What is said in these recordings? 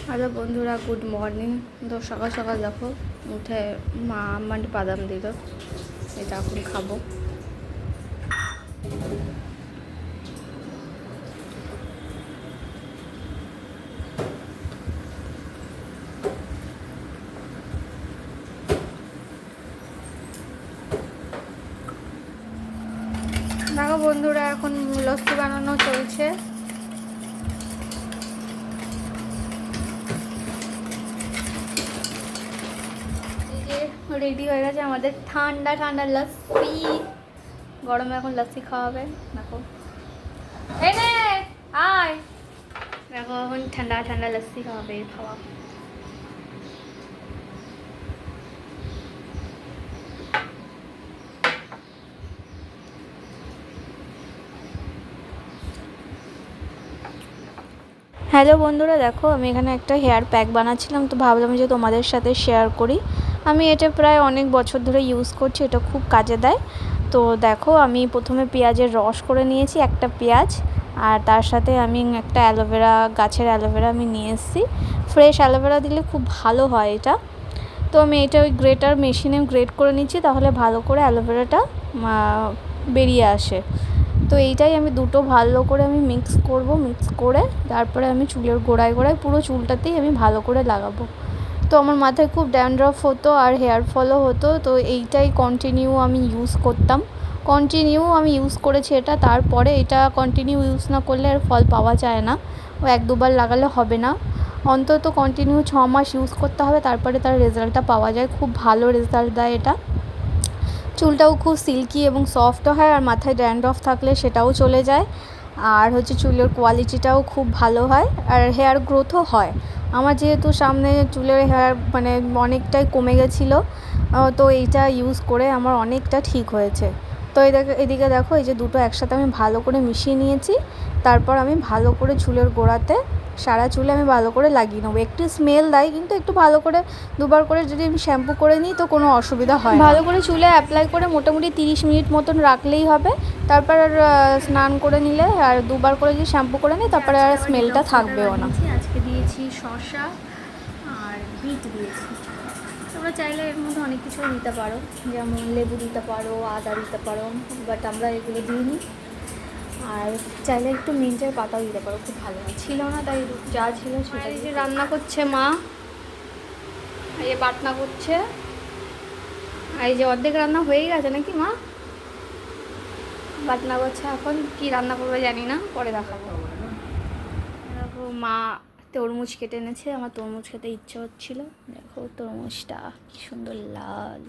Hello বন্ধুরা, good morning. তো সকাল সকাল দেখো উঠে মা আম্মাটি বাদাম দিল, এটা এখন খাবো। দেখো বন্ধুরা, এখন লস্যি বানানো চলছে। রেডি হয়ে গেছে আমাদের ঠান্ডা ঠান্ডা লস্যি। গরমে এখন লস্যি খাওয়াবে। দেখো আয়, দেখো এখন ঠান্ডা ঠান্ডা লস্যি খাওয়াবে। খাওয়া হ্যালো বন্ধুরা, দেখো আমি এখানে একটা হেয়ার প্যাক বানাচ্ছিলাম, তো ভাবলাম যে তোমাদের সাথে শেয়ার করি। আমি এটা প্রায় অনেক বছর ধরে ইউজ করছি, এটা খুব কাজে দেয়। তো দেখো, আমি প্রথমে পেঁয়াজের রস করে নিয়েছি একটা পেঁয়াজ, আর তার সাথে আমি একটা অ্যালোভেরা, গাছের অ্যালোভেরা আমি নিয়ে এসেছি। ফ্রেশ অ্যালোভেরা দিলে খুব ভালো হয় এটা। তো আমি এটা ওই গ্রেটার মেশিনে গ্রেট করে নিচ্ছি, তাহলে ভালো করে অ্যালোভেরাটা বেরিয়ে আসে। তো এইটাই আমি দুটো ভালো করে আমি মিক্স করে তারপরে আমি চুলের গোড়ায় পুরো চুলটাতেই আমি ভালো করে লাগাবো। তো আমার মাথায় খুব ড্যান্ড্রফ হতো আর হেয়ার ফলও হতো, তো এইটাই কন্টিনিউ আমি ইউজ করেছি এটা। তারপরে এটা কন্টিনিউ ইউজ না করলে আর ফল পাওয়া যায় না, ও এক দুবার লাগালে হবে না, অন্তত কন্টিনিউ 6 মাস ইউজ করতে হবে, তারপরে তার রেজাল্টটা পাওয়া যায়। খুব ভালো রেজাল্ট দেয় এটা। চুলটাও খুব সিল্কি এবং সফট হয়, আর মাথায় ড্যান্ড্রফ থাকলে সেটাও চলে যায়। আর হচ্ছে চুলের কোয়ালিটিটাও খুব ভালো হয়, আর হেয়ার গ্রোথও হয়। আমার যেহেতু সামনে চুলের হেয়ার অনেকটাই কমে গেছিলো, তো এইটা ইউজ করে আমার অনেকটা ঠিক হয়েছে। তো এদিকে দেখো, এই যে দুটো একসাথে আমি ভালো করে মিশিয়ে নিয়েছি। তারপর আমি ভালো করে চুলের গোড়াতে সারা চুলে আমি ভালো করে লাগিয়ে নেবো। একটু স্মেল দেয়, কিন্তু একটু ভালো করে দুবার করে যদি আমি শ্যাম্পু করে নিই তো কোনো অসুবিধা হয় না। ভালো করে চুলে অ্যাপ্লাই করে মোটামুটি 30 মিনিট মতন রাখলেই হবে। তারপর আর স্নান করে নিলে আর দুবার করে যদি শ্যাম্পু করে নিই, তারপরে আর স্মেলটা থাকবেও না। আজকে দিয়েছি শসা আর বিট দিয়েছি। তোমরা চাইলে এর মধ্যে অনেক কিছু দিতে পারো, যেমন লেবু দিতে পারো, আদা দিতে পারো, বাট আমরা এগুলো দিইনি। আর চাইলে একটু মিন্টের পাতাও দিতে পারো, খুব ভালো হয়। ছিল না, তাই যা ছিল সেটা। এই যে রান্না করছে মা, এই যে বাটনা করছে, আর এই যে অর্ধেক রান্না হয়েই গেছে নাকি মা, বাটনা করছে। এখন কি রান্না করবে জানি না, পরে দেখাবো। দেখো মা তরমুজ কেটে এনেছে, আমার তরমুজ খেতে ইচ্ছে হচ্ছিল। দেখো তরমুজটা কি সুন্দর লাল।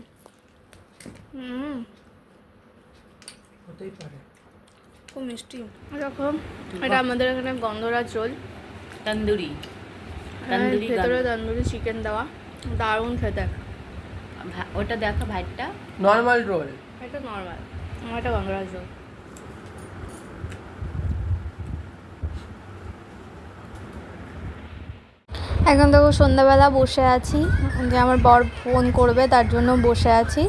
খুব মিষ্টি। দেখো এটা আমাদের এখানে গন্ধরাজ রোল, তন্দুরি ভেতরে তন্দুরি চিকেন দেওয়া, দারুণ খেতে। ওটা দেখো ভাইটা নর্মাল রোল, এটা নর্মাল, আমার এটা গন্ধরাজ রোল। এখন দেখো সন্ধ্যাবেলা বসে আছি, যে আমার বর ফোন করবে তার জন্য বসে আছি।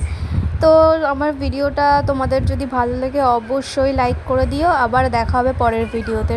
তো আমার ভিডিওটা তোমাদের যদি ভালো লাগে অবশ্যই লাইক করে দিও। আবার দেখা হবে পরের ভিডিওতে।